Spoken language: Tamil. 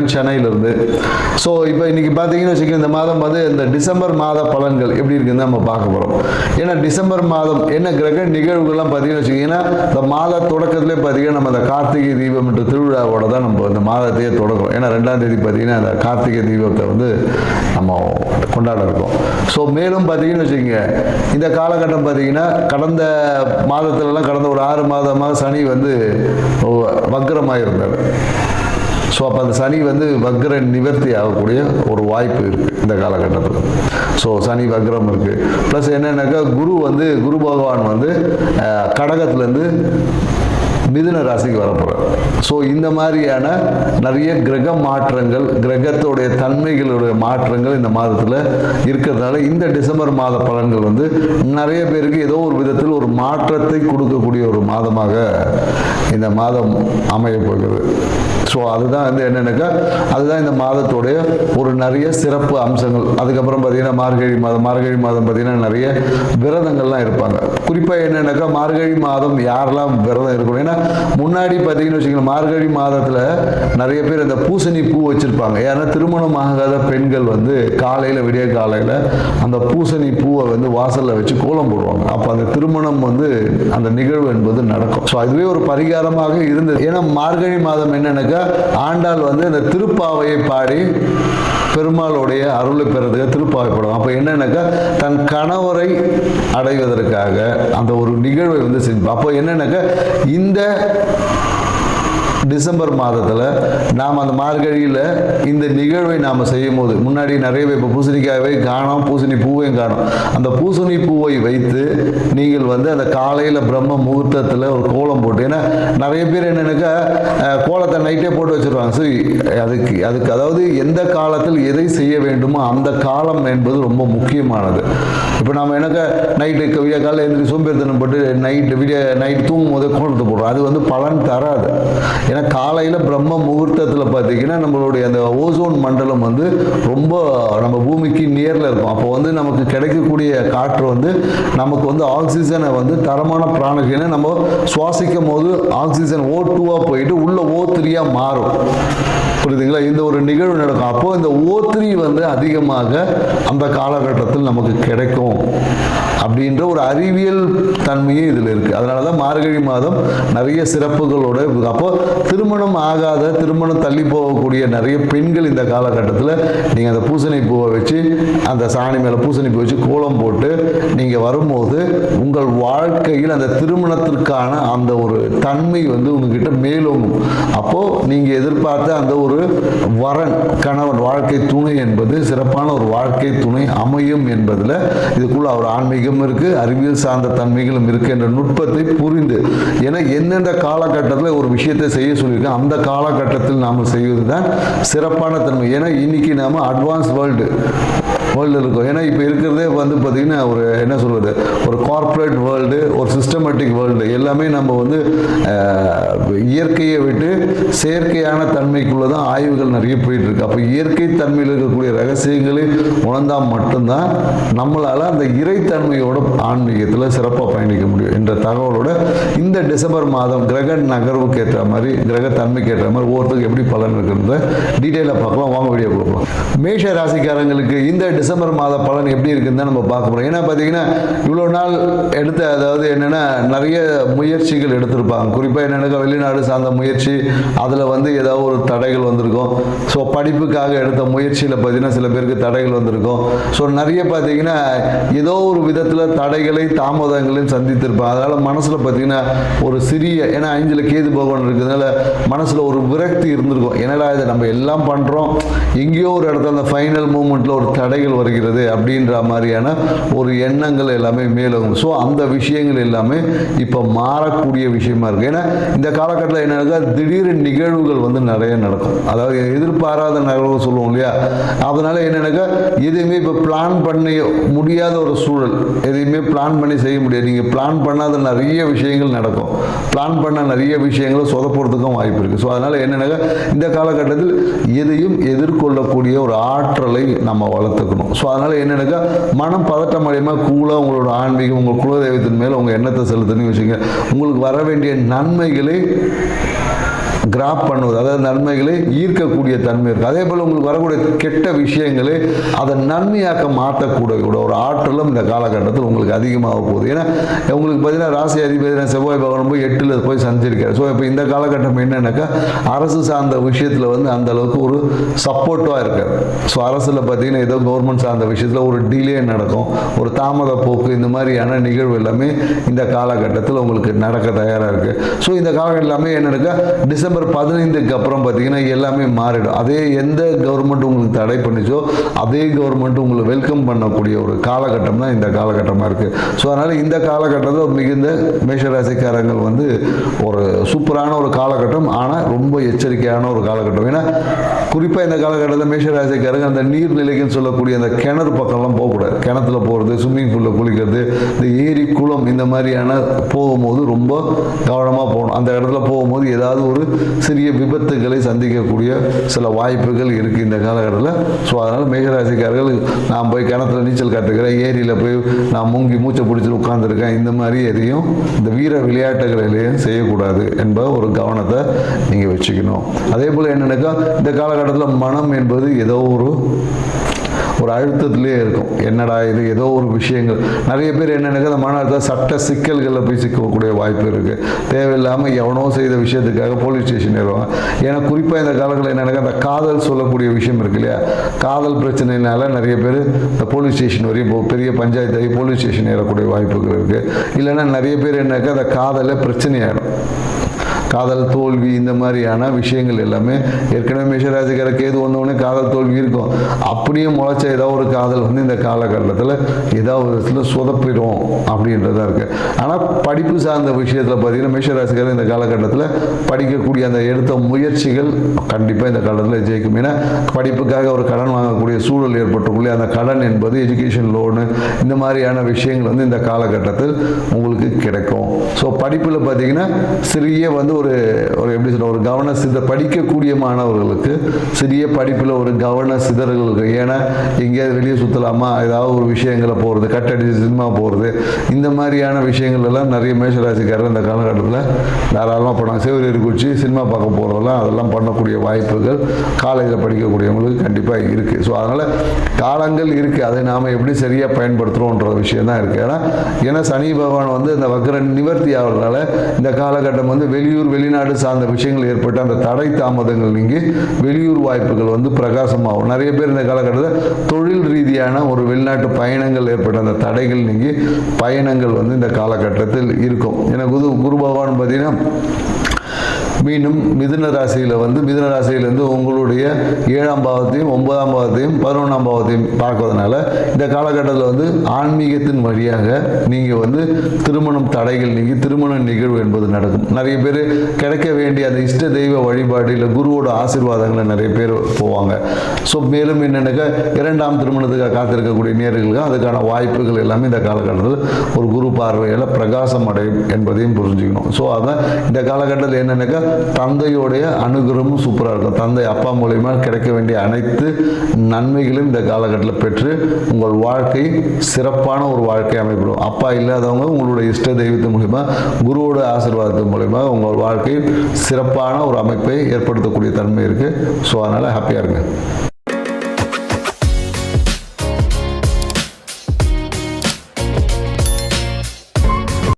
சந்திரன் சென்னையிலிருந்து. ஸோ இப்போ இன்றைக்கி பார்த்தீங்கன்னு வச்சுக்கோங்க, இந்த மாதம் வந்து இந்த டிசம்பர் மாத பலன்கள் எப்படி இருக்குன்னு நம்ம பார்க்க போகிறோம். ஏன்னா டிசம்பர் மாதம் என்ன கிரக நிகழ்வுகள்லாம் பார்த்தீங்கன்னு வச்சுக்கிங்கன்னா, இந்த மாத தொடக்கத்திலே பார்த்தீங்கன்னா நம்ம இந்த கார்த்திகை தீபம் என்ற திருவிழாவோட தான் நம்ம இந்த மாதத்தையே தொடங்குறோம். ஏன்னா 2ஆம் தேதி பார்த்தீங்கன்னா அந்த கார்த்திகை தீபத்தை வந்து நம்ம கொண்டாட இருக்கோம். ஸோ மேலும் பார்த்தீங்கன்னு வச்சுக்கோங்க, இந்த காலகட்டம் பார்த்தீங்கன்னா கடந்த மாதத்துலலாம் கடந்த ஒரு 6 மாதமாக சனி வந்து வக்ரமாக இருந்தார். ஸோ அப்போ அந்த சனி வந்து வக்ர நிவர்த்தி ஆகக்கூடிய ஒரு வாய்ப்பு இருக்குது இந்த காலகட்டத்தில். ஸோ சனி வக்ரம் இருக்குது. ப்ளஸ் என்னென்னாக்கா குரு பகவான் வந்து கடகத்துலேருந்து மிதுன ராசிக்கு வரப்போகிறார். ஸோ இந்த மாதிரியான நிறைய கிரக மாற்றங்கள், கிரகத்தோடைய தன்மைகளுடைய மாற்றங்கள் இந்த மாதத்தில் இருக்கிறதுனால இந்த டிசம்பர் மாத பலன்கள் வந்து நிறைய பேருக்கு ஏதோ ஒரு விதத்தில் ஒரு மாற்றத்தை கொடுக்கக்கூடிய ஒரு மாதமாக இந்த மாதம் அமைய போகிறது. ஸோ அதுதான் வந்து என்னென்னாக்கா அதுதான் இந்த மாதத்துடைய ஒரு நிறைய சிறப்பு அம்சங்கள். அதுக்கப்புறம் பார்த்தீங்கன்னா மார்கழி மாதம் பார்த்தீங்கன்னா நிறைய விரதங்கள்லாம் இருப்பாங்க. குறிப்பாக என்னென்னாக்கா மார்கழி மாதம் யாரெல்லாம் விரதம் இருக்கணும், ஏன்னா முன்னாடி பார்த்தீங்கன்னு வச்சுக்கோங்க, மார்கழி மாதத்தில் நிறைய பேர் இந்த பூசணி பூ வச்சுருப்பாங்க. ஏன்னா திருமணம் ஆகாத பெண்கள் வந்து காலையில் விடிய காலையில் அந்த பூசணி பூவை வந்து வாசலில் வச்சு கோலம் போடுவாங்க. அப்போ அந்த திருமணம் வந்து அந்த நிகழ்வு என்பது நடக்கும். ஸோ அதுவே ஒரு பரிகாரமாக இருந்தது. ஏன்னா மார்கழி மாதம் என்னென்னாக்கா ஆண்டாள் வந்து இந்த திருப்பாவையை பாடி பெருமாளுடைய அருளை பெறதுக்கு திருப்பாவை பாடுவாங்க. அப்போ என்னன்னாக்கா தன் கணவரை அடைவதற்காக அந்த ஒரு நிகழ்வை வந்து செஞ்சு, அப்போ என்னன்னாக்கா இந்த டிசம்பர் மாதத்தில் நாம் அந்த மார்கழியில் இந்த நிகழ்வை நாம் செய்யும் போது முன்னாடி நிறைய இப்போ பூசணிக்காயை காணோம், பூசணி பூவையும் காணும். அந்த பூசணி பூவை வைத்து நீங்கள் வந்து அந்த காலையில் பிரம்ம முகூர்த்தத்தில் ஒரு கோலம் போட்டு, ஏன்னா நிறைய பேர் என்னென்னாக்கா கோலத்தை நைட்டே போட்டு வச்சுருவாங்க. சரி, அதுக்கு அதாவது எந்த காலத்தில் எதை செய்ய வேண்டுமோ அந்த காலம் என்பது ரொம்ப முக்கியமானது. இப்போ நம்ம என்னக்கா நைட்டு விடிய காலையில் எழுந்திரி சோம்பேறித்தனம் போட்டு நைட் தூங்கும் போதே கோலத்தை போடுறோம். அது வந்து பலன் தராது. ஏன்னா காலையில் பிரம்ம முகூர்த்தத்தில் பார்த்தீங்கன்னா நம்மளுடைய அந்த ஓசோன் மண்டலம் வந்து ரொம்ப நம்ம பூமிக்கு நேரில் இருக்கும். அப்போ வந்து நமக்கு கிடைக்கக்கூடிய காற்று வந்து நமக்கு வந்து ஆக்சிஜனை வந்து தரமான பிராணகினை நம்ம சுவாசிக்கும் போது ஆக்சிஜன் O2 போயிட்டு உள்ள O3 மாறும். புரியுதுங்களா? இந்த ஒரு நிகழ்வு நடக்கும். அப்போ இந்த O3 வந்து அதிகமாக அந்த காலகட்டத்தில் நமக்கு கிடைக்கும் அப்படின்ற ஒரு அறிவியல் தன்மையே இதில் இருக்குது. அதனால தான் மார்கழி மாதம் நிறைய சிறப்புகளோடு. அப்போ திருமணம் தள்ளி போகக்கூடிய நிறைய பெண்கள் இந்த காலகட்டத்தில் நீங்கள் அந்த பூசணி பூவை வச்சு அந்த சாணி மேலே பூசணி பூ வச்சு கோலம் போட்டு நீங்கள் வரும்போது உங்கள் வாழ்க்கையில் அந்த திருமணத்திற்கான அந்த ஒரு தன்மை வந்து உங்ககிட்ட மேலோங்கும். அப்போது நீங்கள் எதிர்பார்த்த அந்த ஒரு வரன், கணவன், வாழ்க்கை துணை என்பது சிறப்பான ஒரு வாழ்க்கை துணை அமையும் என்பதில் இதுக்குள்ள ஒரு ஆன்மீகம் இருக்கு, அறிவியல் சார்ந்த தன்மைகளும் இருக்கு என்ற நுட்பத்தை புரிந்து, ஏன்னா எந்தெந்த காலகட்டத்தில் ஒரு விஷயத்தை செய்ய சொல்லியிருக்கோம் அந்த காலகட்டத்தில் நாம் செய்வது தான் சிறப்பான தன்மை. ஏன்னா இன்னைக்கு நாம அட்வான்ஸ் வேர்ல்டு இருக்கும். ஏன்னா இப்போ இருக்கிறதே வந்து பார்த்தீங்கன்னா ஒரு என்ன சொல்வது, ஒரு கார்ப்பரேட் வேர்ல்டு, ஒரு சிஸ்டமேட்டிக் வேர்ல்டு. எல்லாமே நம்ம வந்து இயற்கையை விட்டு செயற்கையான தன்மைக்குள்ள தான் ஆய்வுகள் நிறைய போயிட்டு இருக்கு. அப்போ இயற்கை தன்மையில் இருக்கக்கூடிய ரகசியங்களை உணர்ந்தால் மட்டும்தான் நம்மளால அந்த இறைத்தன்மையோட ஆன்மீகத்தில் சிறப்பாக பயணிக்க முடியும் என்ற தகவலோட இந்த டிசம்பர் மாதம் கிரக நகர்வுக்கு ஏற்ற மாதிரி, கிரக தன்மைக்கு ஏற்ற மாதிரி ஒவ்வொருத்தருக்கு எப்படி பலன் இருக்குன்றத டீட்டெயிலாக பார்க்கலாம். வாங்க வீடியோ கொடுக்கலாம். மேஷ ராசிக்காரங்களுக்கு இந்த டிசம்பர் மாத பலன் எப்படி இருக்குன்னு தான் நம்ம பார்க்க போகிறோம். ஏன்னா பார்த்தீங்கன்னா இவ்வளோ நாள் எடுத்த, அதாவது என்னென்னா நிறைய முயற்சிகள் எடுத்திருப்பாங்க. குறிப்பாக என்னென்னா வெளிநாடு சார்ந்த முயற்சி, அதில் வந்து ஏதாவது ஒரு தடைகள் வந்திருக்கும். ஸோ படிப்புக்காக எடுத்த முயற்சியில் பார்த்தீங்கன்னா சில பேருக்கு தடைகள் வந்திருக்கும். ஸோ நிறைய பார்த்தீங்கன்னா ஏதோ ஒரு விதத்தில் தடைகளை தாமதங்களையும் சந்தித்திருப்பாங்க. அதனால் மனசில் பார்த்தீங்கன்னா ஒரு சிறிய, ஏன்னா 5ல் கேது பகவான் இருக்கிறதுனால மனசில் ஒரு விரக்தி இருந்திருக்கும். என்னடா இதை நம்ம எல்லாம் பண்ணுறோம், எங்கேயோ ஒரு இடத்துல அந்த ஃபைனல் மூமெண்ட்டில் ஒரு தடைகள் வருகிறது அப்படின்ற மாதிரியான ஒரு எண்ணங்கள் எல்லாமே மேலும். ஸோ அந்த விஷயங்கள் எல்லாமே இப்போ மாறக்கூடிய விஷயமா இருக்குது. ஏன்னா இந்த காலகட்டத்தில் என்னன்னா திடீர் நிகழ்வுகள் வந்து நிறைய நடக்கும். அதாவது எதிர்பாராத நிகழ்வு சொல்லுவோம் இல்லையா, அதனால என்னன்னாக்கா எதுவுமே இப்போ பிளான் பண்ண முடியாத ஒரு சூழல், எதையுமே பிளான் பண்ணி செய்ய முடியாது. நீங்கள் பிளான் பண்ணாத நிறைய விஷயங்கள் நடக்கும். பிளான் பண்ண நிறைய விஷயங்களை சொதப்படுறதுக்கும் வாய்ப்பு இருக்குது. ஸோ அதனால் என்னன்னாக்கா இந்த காலகட்டத்தில் எதையும் எதிர்கொள்ளக்கூடிய ஒரு ஆற்றலை நம்ம வளர்த்துக்கணும். ஸோ அதனால் என்னன்னாக்கா மனம் பதட்டம் அடையாமல் கூலாக உங்களோட ஆன்மீகம், உங்கள் குலதெய்வத்தின் மேலே உங்கள் எண்ணத்தை செலுத்தணும்னு வச்சுங்க. உங்களுக்கு வர வேண்டிய நன்மைகளை கிராப் பண்ணுவது, அதாவது நன்மைகளை ஈர்க்கக்கூடிய தன்மை இருக்குது. அதே போல் உங்களுக்கு வரக்கூடிய கெட்ட விஷயங்களை அதை நன்மையாக்க மாற்றக்கூடிய ஒரு ஆற்றலும் இந்த காலகட்டத்தில் உங்களுக்கு அதிகமாக போகுது. ஏன்னா உங்களுக்கு பார்த்தீங்கன்னா ராசி அதிபதி செவ்வாய் பகவான் போய் 8ல் போய் சஞ்சரிக்காரு. ஸோ இப்போ இந்த காலகட்டம் என்னன்னாக்கா அரசு சார்ந்த விஷயத்தில் வந்து அந்த அளவுக்கு ஒரு சப்போர்ட்டாக இருக்காது. ஸோ அரசில் பார்த்தீங்கன்னா ஏதோ கவர்மெண்ட் சார்ந்த விஷயத்தில் ஒரு டிலே நடக்கும், ஒரு தாமத போக்கு, இந்த மாதிரியான நிகழ்வு எல்லாமே இந்த காலகட்டத்தில் உங்களுக்கு நடக்க தயாராக இருக்குது. ஸோ இந்த காலகட்டம் எல்லாமே என்னன்னா டிசம்பர் 15க்கு அப்புறம் பார்த்தீங்கன்னா எல்லாமே மாறிடும். அதே எந்த கவர்மெண்ட் உங்களுக்கு தடை பண்ணிச்சோ அதே கவர்மெண்ட் உங்களை வெல்கம் பண்ணக்கூடிய ஒரு காலகட்டம் தான் இந்த காலகட்டமாக இருக்குது. ஸோ அதனால் இந்த காலகட்டத்தில் மிகுந்த மேஷராசிக்காரங்கள் வந்து ஒரு சூப்பரான ஒரு காலகட்டம், ஆனால் ரொம்ப எச்சரிக்கையான ஒரு காலகட்டம். ஏன்னா குறிப்பாக இந்த காலகட்டத்தில் மேஷராசிக்காரங்க அந்த நீர்நிலைக்குன்னு சொல்லக்கூடிய அந்த கிணறு பக்கம்லாம் போகக்கூடாது. கிணத்துல போகிறது, ஸ்விம்மிங் பூலில் குளிக்கிறது, இந்த ஏரி குளம் இந்த மாதிரியான போகும்போது ரொம்ப கவனமாக போகணும். அந்த இடத்துல போகும்போது ஏதாவது ஒரு சிறிய விபத்துகளை சந்திக்கக்கூடிய சில வாய்ப்புகள் இருக்குது இந்த காலகட்டத்தில். ஸோ அதனால் மேஷராசிக்காரர்கள் நான் போய் கிணத்துல நீச்சல் கற்றுக்கிறேன், ஏரியில் போய் நான் மூங்கி மூச்சை பிடிச்சிட்டு உட்காந்துருக்கேன், இந்த மாதிரி எதையும் இந்த வீர விளையாட்டுகளிலேயும் செய்யக்கூடாது என்ப ஒரு கவனத்தை நீங்கள் வச்சுக்கணும். அதே போல் என்னென்னாக்கா இந்த காலகட்டத்தில் மனம் என்பது ஏதோ ஒரு அழுத்தத்திலே இருக்கும். என்னடா இது, ஏதோ ஒரு விஷயங்கள் நிறைய பேர் என்னென்னாக்கா அந்த மன அழுத்தம் சட்ட சிக்கல்களில் போய் சிக்கக்கூடிய வாய்ப்பு இருக்குது. தேவையில்லாமல் எவனோ செய்த விஷயத்துக்காக போலீஸ் ஸ்டேஷன் ஏறுவாங்க. ஏன்னா குறிப்பாக இந்த காலங்களில் என்னென்னாக்கா அந்த காதல் சொல்லக்கூடிய விஷயம் இருக்கு இல்லையா, காதல் பிரச்சனைனால நிறைய பேர் இந்த போலீஸ் ஸ்டேஷன் வரையும் பெரிய பஞ்சாயத்து போலீஸ் ஸ்டேஷன் ஏறக்கூடிய வாய்ப்புகள் இருக்குது. இல்லைன்னா நிறைய பேர் என்னக்கா அந்த காதலில் பிரச்சனையாயிடும், காதல் தோல்வி இந்த மாதிரியான விஷயங்கள் எல்லாமே. ஏற்கனவே மேஷராசிக்கார கேது வந்தோடனே காதல் தோல்வி இருக்கும், அப்படியே முளைச்ச ஏதாவது ஒரு காதல் வந்து இந்த காலகட்டத்தில் ஏதாவது ஒரு இடத்துல சொதப்பிடும் அப்படின்றதா இருக்குது. ஆனால் படிப்பு சார்ந்த விஷயத்தில் பார்த்தீங்கன்னா மேஷராசிக்காரர் இந்த காலகட்டத்தில் படிக்கக்கூடிய அந்த எடுத்த முயற்சிகள் கண்டிப்பாக இந்த காலத்தில் ஜெயிக்கும். ஏன்னா படிப்புக்காக ஒரு கடன் வாங்கக்கூடிய சூழல் ஏற்பட்டுக்குள்ளே அந்த கடன் என்பது எஜுகேஷன் லோனு இந்த மாதிரியான விஷயங்கள் வந்து இந்த காலகட்டத்தில் உங்களுக்கு கிடைக்கும். ஸோ படிப்பில் பார்த்தீங்கன்னா சிறிய வந்து ஒரு எப்படி சொல்ற ஒரு கவன படிக்கக்கூடிய மாணவர்களுக்கு சிறிய படிப்பில் ஒரு கவன சிதறல் இருக்கு. ஏன்னா எங்கேயாவது வெளியே சுற்றலாமா, ஏதாவது ஒரு விஷயங்களை போகிறது, கட்டடிச்சு சினிமா போகிறது, இந்த மாதிரியான விஷயங்கள் எல்லாம் நிறைய மேஷராசிக்காரர் இந்த காலகட்டத்தில் தாராளமாக போனாங்க. சிவரேரி குறிச்சி சினிமா பார்க்க போகிறதெல்லாம் அதெல்லாம் பண்ணக்கூடிய வாய்ப்புகள் காலேஜில் படிக்கக்கூடியவங்களுக்கு கண்டிப்பாக இருக்குது. ஸோ அதனால் காலங்கள் இருக்குது, அதை நாம் எப்படி சரியாக பயன்படுத்துகிறோன்ற விஷயம் தான் இருக்குது. ஏன்னா சனி பகவான் வந்து இந்த வக்ர நிவர்த்தி ஆகிறதுனால இந்த காலகட்டம் வந்து வெளிநாடு சார்ந்த விஷயங்கள் ஏற்பட்ட அந்த தடை தாமதங்கள் நீங்கி வெளியூர் வாய்ப்புகள் வந்து பிரகாசமாகும். நிறைய பேர் இந்த காலகட்டத்தில் தொழில் ரீதியான ஒரு வெளிநாட்டு பயணங்கள் ஏற்பட்ட அந்த தடைகள் நீங்கி பயணங்கள் வந்து இந்த காலகட்டத்தில் இருக்கும். ஏன்னா குரு பகவான் பார்த்தீங்கன்னா மீண்டும் மிதுன ராசியிலிருந்து உங்களுடைய 7ஆம் பாவத்தையும் 9ஆம் பாவத்தையும் 11ஆம் பாவத்தையும் பார்க்கறதுனால இந்த காலகட்டத்தில் வந்து ஆன்மீகத்தின் வழியாக நீங்கள் வந்து திருமணம் தடைகள் நீங்கி திருமண நிகழ்வு என்பது நடக்கும். நிறைய பேர் கிடைக்க வேண்டிய அந்த இஷ்ட தெய்வ வழிபாடு இல்லை குருவோட ஆசீர்வாதங்களை நிறைய பேர் போவாங்க. ஸோ மேலும் என்னென்னாக்கா 2ஆம் திருமணத்துக்காக காத்திருக்கக்கூடிய நேர்களுக்கு அதுக்கான வாய்ப்புகள் எல்லாமே இந்த காலகட்டத்தில் ஒரு குரு பார்வையால் பிரகாசம் அடையும் என்பதையும் புரிஞ்சுக்கணும். ஸோ அதான் இந்த காலகட்டத்தில் என்னென்னாக்கா தந்தையோடைய அனுகிரகமும் சூப்பராக இருக்கும். தந்தை அப்பா மூலமா கிடைக்க வேண்டிய அனைத்து நன்மைகளும் இந்த காலகட்டத்தில் பெற்று உங்கள் வாழ்க்கை சிறப்பான ஒரு வாழ்க்கை அமைப்படும். அப்பா இல்லாதவங்க உங்களுடைய இஷ்ட தெய்வத்தின் மூலிமா குருவோட ஆசீர்வாதத்தின் மூலிமா உங்கள் வாழ்க்கை சிறப்பான ஒரு அமைப்பை ஏற்படுத்தக்கூடிய தன்மை இருக்குது. ஸோ அதனால் ஹாப்பியாக இருங்க.